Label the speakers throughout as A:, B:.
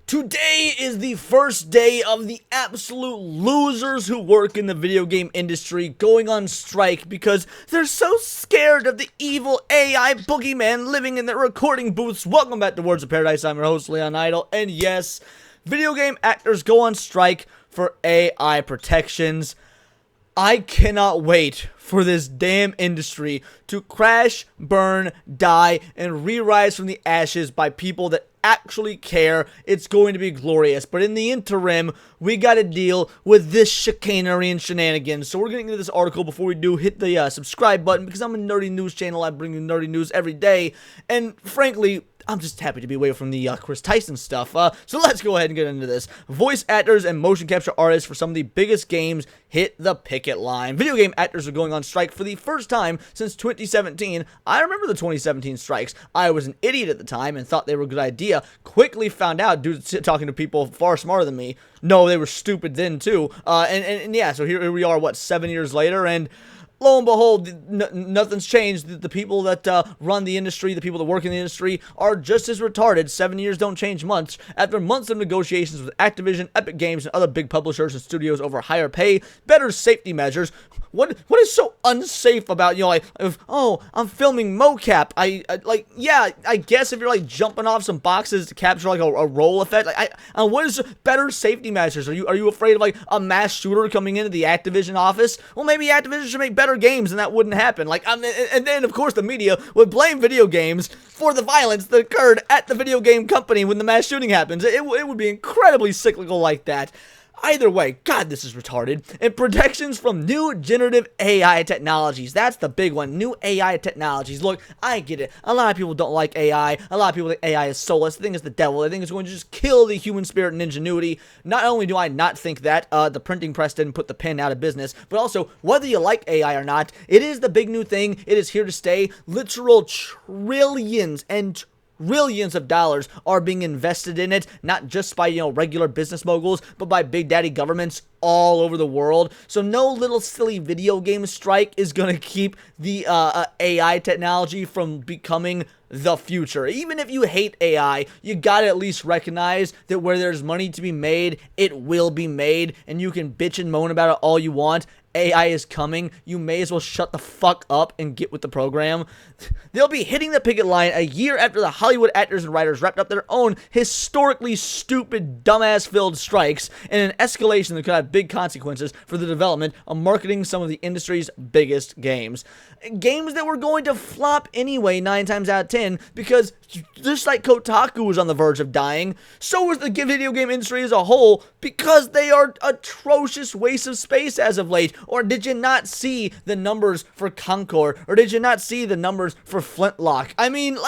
A: Today is the first day of the absolute losers who work in the video game industry going on strike because they're so scared of the evil AI boogeyman living in their recording booths. Welcome back to Words of Paradise. I'm your host, Leon Idle, and yes, video game actors go on strike for AI protections. I cannot wait for this damn industry to crash, burn, die, and re-rise from the ashes by people that actually care. It's going to be glorious. But in the interim, we got to deal with this chicanery and shenanigans. So we're getting into this article. Before we do, hit the subscribe button, because I'm a nerdy news channel. I bring you nerdy news every day. And frankly, I'm just happy to be away from the Chris Tyson stuff. So let's go ahead and get into this. Voice actors and motion capture artists for some of the biggest games hit the picket line. Video game actors are going on strike for the first time since 2017. I remember the 2017 strikes. I was an idiot at the time and thought they were a good idea. Quickly found out, dude, talking to people far smarter than me, no, they were stupid then too. And yeah, so here we are, what, 7 years later, and lo and behold, nothing's changed. The people that run the industry, the people that work in the industry, are just as retarded. 7 years don't change much. After months of negotiations with Activision, Epic Games, and other big publishers and studios over higher pay, better safety measures, what is so unsafe about, oh, I'm filming mocap. Yeah, I guess if you're like jumping off some boxes to capture like a roll effect, what is better safety measures? Are you afraid of like a mass shooter coming into the Activision office? Well, maybe Activision should make better games and that wouldn't happen. And then of course the media would blame video games for the violence that occurred at the video game company when the mass shooting happens. It would be incredibly cyclical like that. Either way, God, this is retarded. And protections from new generative AI technologies. That's the big one. New AI technologies. Look, I get it. A lot of people don't like AI. A lot of people think AI is soulless. They think it's the devil. They think it's going to just kill the human spirit and ingenuity. Not only do I not think that, the printing press didn't put the pen out of business, but also, whether you like AI or not, it is the big new thing. It is here to stay. Literal trillions and trillions of dollars are being invested in it, not just by, regular business moguls, but by big daddy governments all over the world. So no little silly video game strike is going to keep the AI technology from becoming the future. Even if you hate AI, you gotta at least recognize that where there's money to be made, it will be made, and you can bitch and moan about it all you want. AI is coming. You may as well shut the fuck up and get with the program. They'll be hitting the picket line a year after the Hollywood actors and writers wrapped up their own historically stupid, dumbass-filled strikes, and an escalation that could have big consequences for the development of marketing some of the industry's biggest games. Games that were going to flop anyway 9 times out of 10, because just like Kotaku was on the verge of dying, so was the video game industry as a whole, because they are atrocious wastes of space as of late. Or did you not see the numbers for Concord? Or did you not see the numbers for Flintlock? I mean,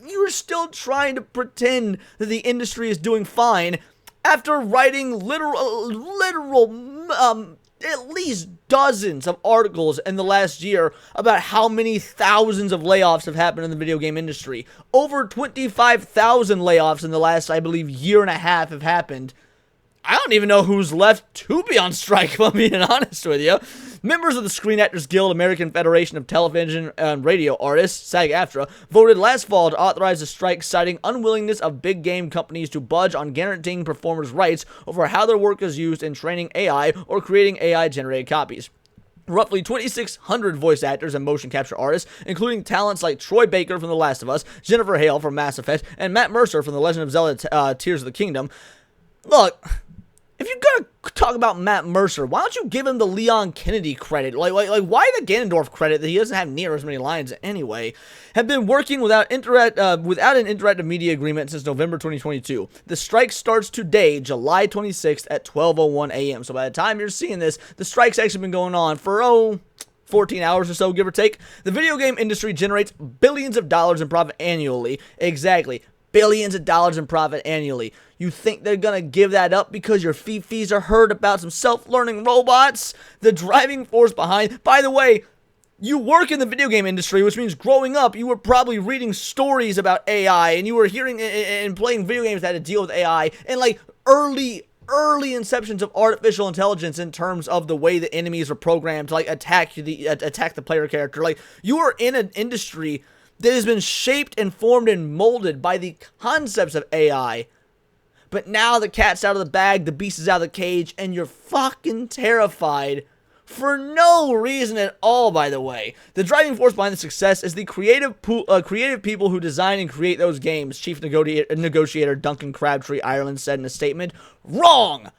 A: you're still trying to pretend that the industry is doing fine after writing at least dozens of articles in the last year about how many thousands of layoffs have happened in the video game industry. Over 25,000 layoffs in the last, I believe, year and a half have happened. I don't even know who's left to be on strike, if I'm being honest with you. Members of the Screen Actors Guild, American Federation of Television and Radio Artists, SAG-AFTRA, voted last fall to authorize the strike, citing unwillingness of big game companies to budge on guaranteeing performers' rights over how their work is used in training AI or creating AI-generated copies. Roughly 2,600 voice actors and motion capture artists, including talents like Troy Baker from The Last of Us, Jennifer Hale from Mass Effect, and Matt Mercer from The Legend of Zelda Tears of the Kingdom. Look, if you're gonna talk about Matt Mercer, why don't you give him the Leon Kennedy credit? Like why the Ganondorf credit that he doesn't have near as many lines anyway? Have been working without an interactive media agreement since November 2022. The strike starts today, July 26th at 12:01 a.m. So by the time you're seeing this, the strike's actually been going on for 14 hours or so, give or take. The video game industry generates billions of dollars in profit annually. Exactly. Billions of dollars in profit annually. You think they're gonna give that up because your fifis are heard about some self-learning robots? The driving force behind... By the way, you work in the video game industry, which means growing up, you were probably reading stories about AI, and you were hearing and playing video games that had to deal with AI, and like early inceptions of artificial intelligence in terms of the way the enemies are programmed to like attack the player character. Like, you are in an industry that has been shaped and formed and molded by the concepts of AI But now the cat's out of the bag, the beast is out of the cage, and you're fucking terrified. For no reason at all, by the way. The driving force behind the success is the creative people who design and create those games, Chief Negotiator Duncan Crabtree Ireland said in a statement. Wrong!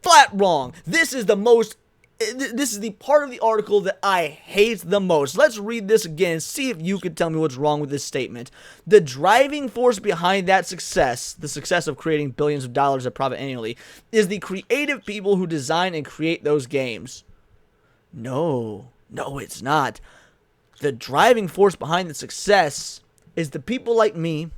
A: Flat wrong! This is the part of the article that I hate the most. Let's read this again and see if you can tell me what's wrong with this statement. The driving force behind that success, the success of creating billions of dollars of profit annually, is the creative people who design and create those games. No, it's not. The driving force behind the success is the people like me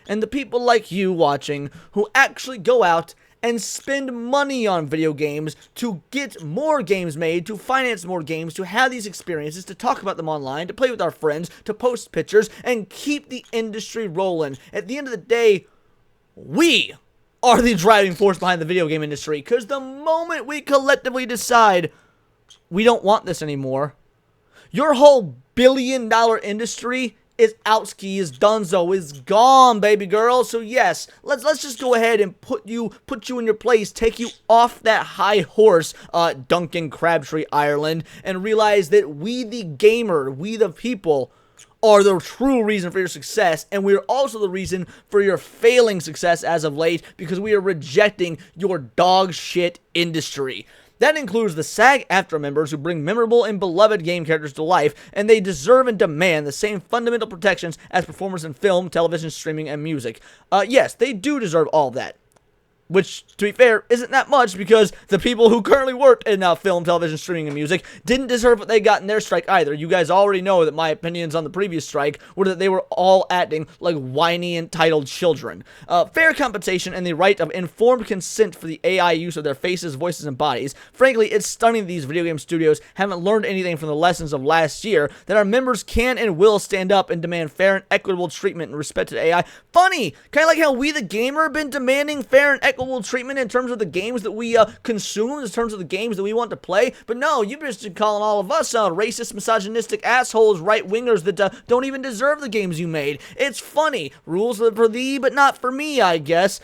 A: and the people like you watching who actually go out and spend money on video games to get more games made, to finance more games, to have these experiences, to talk about them online, to play with our friends, to post pictures, and keep the industry rolling. At the end of the day, we are the driving force behind the video game industry, because the moment we collectively decide we don't want this anymore, your whole billion-dollar industry is outski, is donezo, is gone, baby girl. So yes, let's just go ahead and put you in your place, take you off that high horse, Duncan Crabtree Ireland, and realize that we the gamer, we the people, are the true reason for your success, and we are also the reason for your failing success as of late, because we are rejecting your dog shit industry. That includes the SAG-AFTRA members who bring memorable and beloved game characters to life, and they deserve and demand the same fundamental protections as performers in film, television, streaming, and music. Yes, they do deserve all that. Which, to be fair, isn't that much, because the people who currently work in film, television, streaming, and music didn't deserve what they got in their strike either. You guys already know that my opinions on the previous strike were that they were all acting like whiny, entitled children. Fair compensation and the right of informed consent for the AI use of their faces, voices, and bodies. Frankly, it's stunning that these video game studios haven't learned anything from the lessons of last year, that our members can and will stand up and demand fair and equitable treatment and respect to AI. Funny! Kind of like how we the gamer have been demanding fair and equitable treatment in terms of the games that we consume, in terms of the games that we want to play. But no, you've just been calling all of us racist, misogynistic assholes, right-wingers that don't even deserve the games you made. It's funny. Rules for thee, but not for me, I guess.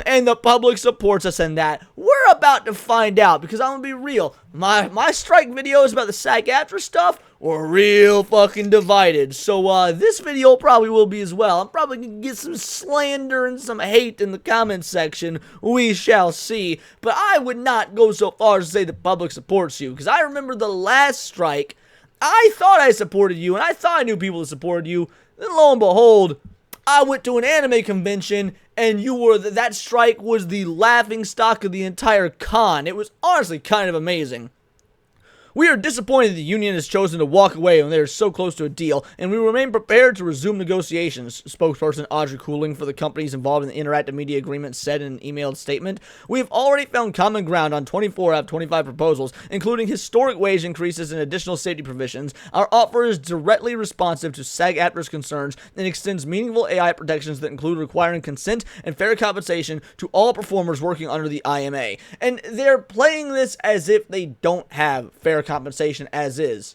A: And the public supports us in that. We're about to find out, because I'm gonna be real. My strike videos about the SAG-AFTRA stuff were real fucking divided. So this video probably will be as well. I'm probably gonna get some slander and some hate in the comments section. We shall see. But I would not go so far as to say the public supports you, because I remember the last strike. I thought I supported you, and I thought I knew people that supported you. Then lo and behold, I went to an anime convention, and that strike was the laughing stock of the entire con. It was honestly kind of amazing. We are disappointed the union has chosen to walk away when they are so close to a deal, and we remain prepared to resume negotiations, spokesperson Audrey Cooling for the companies involved in the interactive media agreement said in an emailed statement. We have already found common ground on 24 out of 25 proposals, including historic wage increases and additional safety provisions. Our offer is directly responsive to SAG-AFTRA's concerns and extends meaningful AI protections that include requiring consent and fair compensation to all performers working under the IMA. And they're playing this as if they don't have fair compensation as is.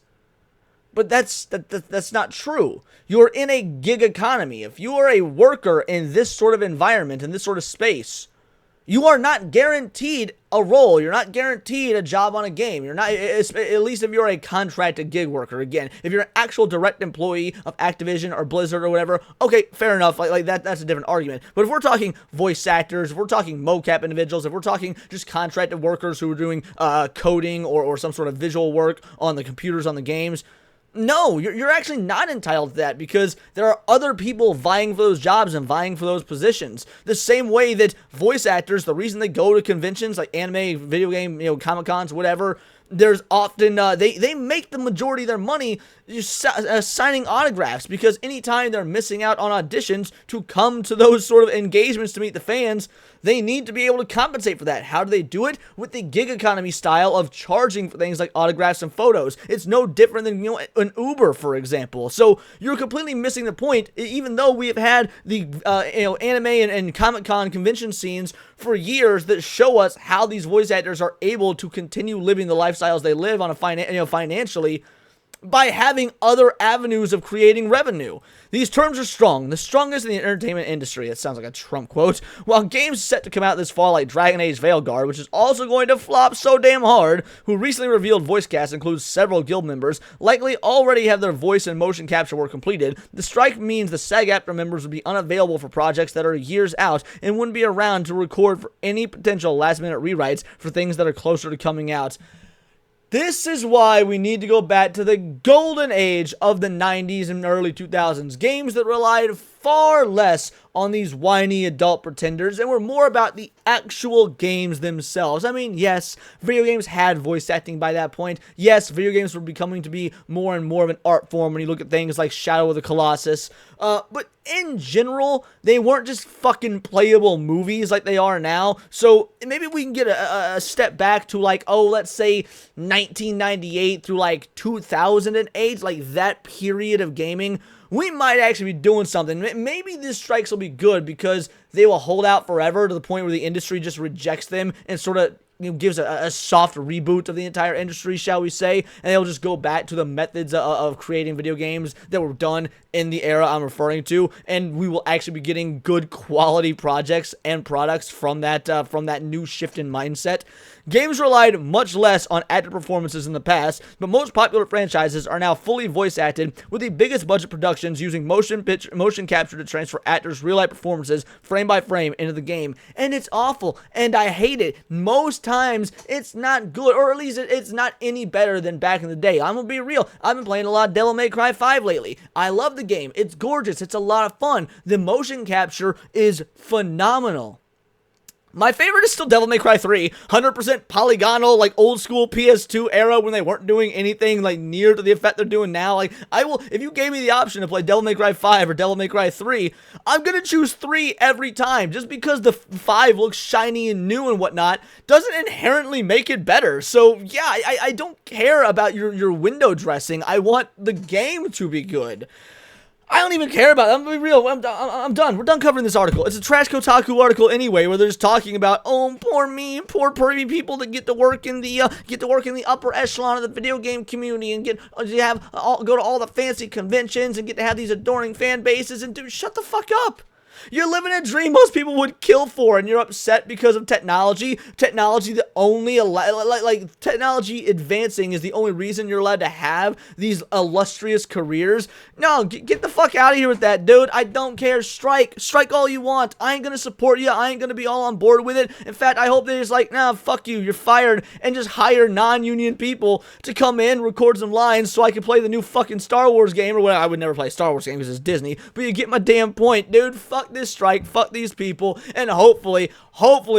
A: But that's not true. You're in a gig economy. If you are a worker in this sort of environment, in this sort of space, you are not guaranteed a role. You're not guaranteed a job on a game. You're not, at least if you're a contracted gig worker. Again, if you're an actual direct employee of Activision or Blizzard or whatever, okay, fair enough. Like that's a different argument. But if we're talking voice actors, if we're talking mocap individuals, if we're talking just contracted workers who are doing coding or some sort of visual work on the computers on the games, no, you're actually not entitled to that, because there are other people vying for those jobs and vying for those positions. The same way that voice actors, the reason they go to conventions like anime, video game, Comic-Cons, whatever, there's often, they make the majority of their money just signing autographs, because anytime they're missing out on auditions to come to those sort of engagements to meet the fans, they need to be able to compensate for that. How do they do it? With the gig economy style of charging for things like autographs and photos. It's no different than, an Uber, for example. So you're completely missing the point, even though we have had the, anime and Comic-Con convention scenes for years that show us how these voice actors are able to continue living the lifestyles they live on a financially. by having other avenues of creating revenue. These terms are strong, the strongest in the entertainment industry. It sounds like a Trump quote. While games set to come out this fall like Dragon Age Veilguard, which is also going to flop so damn hard, who recently revealed voice cast includes several guild members, likely already have their voice and motion capture work completed, the strike means the SAG-AFTRA members would be unavailable for projects that are years out and wouldn't be around to record for any potential last-minute rewrites for things that are closer to coming out. This is why we need to go back to the golden age of the 90s and early 2000s. Games that relied far less on these whiny adult pretenders and were more about the actual games themselves. I mean, yes, video games had voice acting by that point. Yes, video games were becoming to be more and more of an art form when you look at things like Shadow of the Colossus. But in general, they weren't just fucking playable movies like they are now. So maybe we can get a step back to like, oh, let's say 1998 through like 2008, like that period of gaming. We might actually be doing something. Maybe these strikes will be good because they will hold out forever to the point where the industry just rejects them and sort of gives a soft reboot of the entire industry, shall we say, and they'll just go back to the methods of creating video games that were done in the era I'm referring to, and we will actually be getting good quality projects and products from that new shift in mindset. Games relied much less on actor performances in the past, but most popular franchises are now fully voice acted, with the biggest budget productions using motion capture to transfer actors' real-life performances frame by frame into the game. And it's awful, and I hate it. Most times, it's not good, or at least it's not any better than back in the day. I'm gonna be real. I've been playing a lot of Devil May Cry 5 lately. I love the game. It's gorgeous. It's a lot of fun. The motion capture is phenomenal. My favorite is still Devil May Cry 3, 100% polygonal, like old school PS2 era when they weren't doing anything like near to the effect they're doing now. Like, if you gave me the option to play Devil May Cry 5 or Devil May Cry 3, I'm gonna choose 3 every time. Just because the 5 looks shiny and new and whatnot doesn't inherently make it better. So yeah, I don't care about your window dressing. I want the game to be good. I don't even care about it. I'm gonna be real. I'm done. We're done covering this article. It's a trash Kotaku article anyway, where they're just talking about, oh, poor me, poor pervy people that get to work in the upper echelon of the video game community and go to all the fancy conventions and get to have these adoring fan bases. And dude, shut the fuck up. You're living a dream most people would kill for, and you're upset because of technology. Technology that only technology advancing is the only reason you're allowed to have these illustrious careers. No, get the fuck out of here with that, dude. I don't care. Strike all you want. I ain't gonna support you. I ain't gonna be all on board with it. In fact, I hope they're just like, nah, fuck you. You're fired, and just hire non-union people to come in, record some lines, so I can play the new fucking Star Wars game or whatever. I would never play a Star Wars game because it's Disney, but you get my damn point, dude. Fuck this strike, fuck these people, and hopefully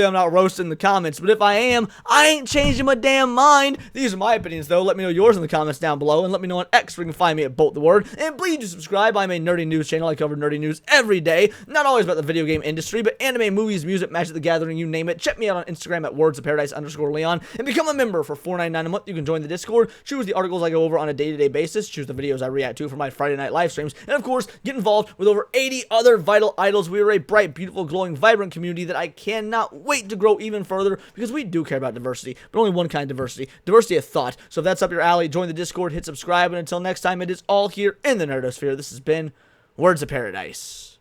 A: I'm not roasting in the comments, but if I am, I ain't changing my damn mind. These are my opinions, though. Let me know yours in the comments down below, and let me know on X where you can find me at Bolt the Word, and please do subscribe. I'm a nerdy news channel. I cover nerdy news every day, not always about the video game industry, but anime, movies, music, Magic the Gathering, you name it. Check me out on Instagram at wordsofparadise_Leon, and become a member for $4.99 a month. You can join the Discord, choose the articles I go over on a day-to-day basis, choose the videos I react to for my Friday night live streams, and of course, get involved with over 80 other vital idols. We are a bright, beautiful, glowing, vibrant community that I cannot wait to grow even further, because we do care about diversity, but only one kind of diversity of thought. So if that's up your alley, join the Discord, hit subscribe, and until next time, it is all here in the Nerdosphere. This has been Words of Paradise.